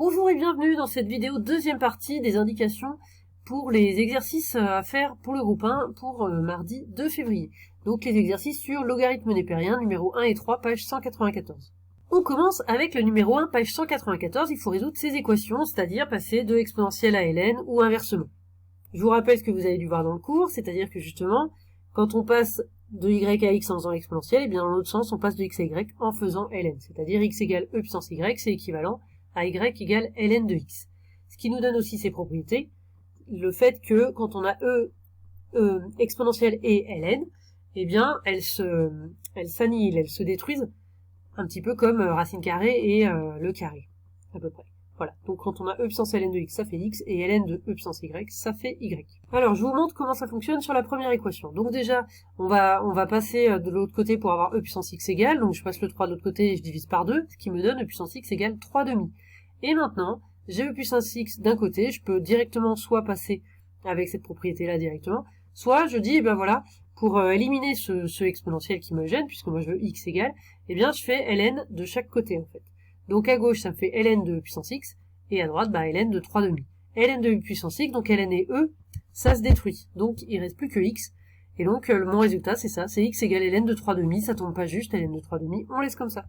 Bonjour et bienvenue dans cette vidéo deuxième partie des indications pour les exercices à faire pour le groupe 1 pour mardi 2 février. Donc les exercices sur logarithme népérien numéro 1 et 3, page 194. On commence avec le numéro 1, page 194, il faut résoudre ces équations, c'est-à-dire passer de exponentielle à ln ou inversement. Je vous rappelle ce que vous avez dû voir dans le cours, c'est-à-dire que justement, quand on passe de y à x en faisant l'exponentielle, et bien dans l'autre sens, on passe de x à y en faisant ln, c'est-à-dire x égale e puissance y, c'est équivalent à y égale ln de x. Ce qui nous donne aussi ces propriétés, le fait que quand on a exponentielle et ln, eh bien elles s'annihilent, elles se détruisent un petit peu comme racine carrée et le carré, à peu près. Voilà, donc quand on a e puissance ln de x, ça fait x, et ln de e puissance y, ça fait y. Alors, je vous montre comment ça fonctionne sur la première équation. Donc déjà, on va passer de l'autre côté pour avoir e puissance x égale, donc je passe le 3 de l'autre côté et je divise par 2, ce qui me donne e puissance x égale 3 demi. Et maintenant, j'ai e puissance x d'un côté, je peux directement soit passer avec cette propriété-là directement, soit je dis, eh ben voilà, pour éliminer ce exponentiel qui me gêne, puisque moi je veux x égale, eh bien je fais ln de chaque côté en fait. Donc à gauche, ça me fait ln de puissance x, et à droite, bah ln de 3 demi. ln de puissance x, donc ln et e, ça se détruit. Donc il reste plus que x, et donc mon résultat c'est ça, c'est x égale ln de 3 demi, ça tombe pas juste, ln de 3 demi, on laisse comme ça.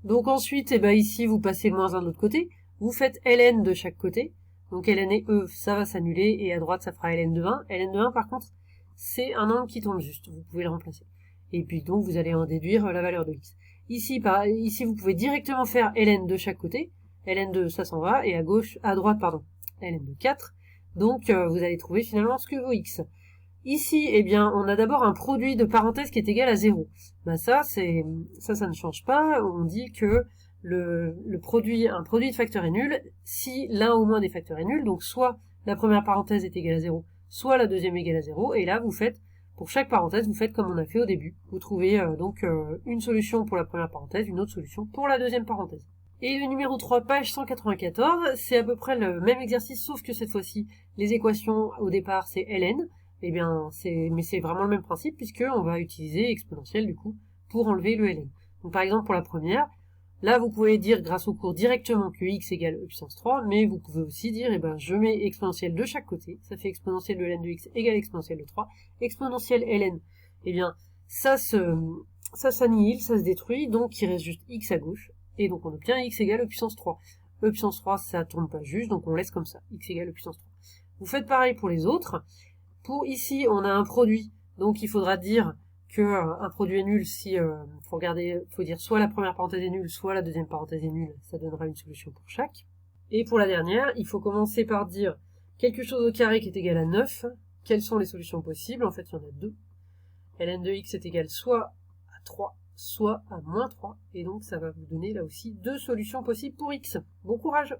Donc ensuite, eh ben ici, vous passez le moins 1 de l'autre côté, vous faites ln de chaque côté, donc ln et e, ça va s'annuler, et à droite, ça fera ln de 1. ln de 1, par contre, c'est un nombre qui tombe juste, vous pouvez le remplacer. Et puis donc, vous allez en déduire la valeur de x. Ici, vous pouvez directement faire ln de chaque côté, ln de ça s'en va, et à droite, ln de 4, donc vous allez trouver finalement ce que vaut x. Ici, eh bien, on a d'abord un produit de parenthèse qui est égal à 0. Ben ça ne change pas. On dit que un produit de facteurs est nul si l'un au moins des facteurs est nul. Donc, soit la première parenthèse est égale à 0, soit la deuxième est égale à 0. Et là, pour chaque parenthèse, vous faites comme on a fait au début. Vous trouvez une solution pour la première parenthèse, une autre solution pour la deuxième parenthèse. Et le numéro 3, page 194, c'est à peu près le même exercice, sauf que cette fois-ci, les équations au départ, c'est ln. Eh bien, mais c'est vraiment le même principe puisque on va utiliser exponentielle du coup pour enlever le ln. Donc par exemple pour la première, là vous pouvez dire grâce au cours directement que x égale e puissance 3, mais vous pouvez aussi dire eh ben je mets exponentielle de chaque côté, ça fait exponentielle de ln de x égale exponentielle de 3, exponentielle ln, eh bien ça s'annihile, ça se détruit, donc il reste juste x à gauche, et donc on obtient x égale e puissance 3. E puissance 3 ça tourne pas juste, donc on laisse comme ça, x égale e puissance 3. Vous faites pareil pour les autres. Pour ici, on a un produit, donc il faudra dire que un produit est nul si, faut dire soit la première parenthèse est nulle, soit la deuxième parenthèse est nulle, ça donnera une solution pour chaque. Et pour la dernière, il faut commencer par dire quelque chose au carré qui est égal à 9, quelles sont les solutions possibles, en fait il y en a deux. ln de x est égal soit à 3, soit à moins 3, et donc ça va vous donner là aussi deux solutions possibles pour x. Bon courage!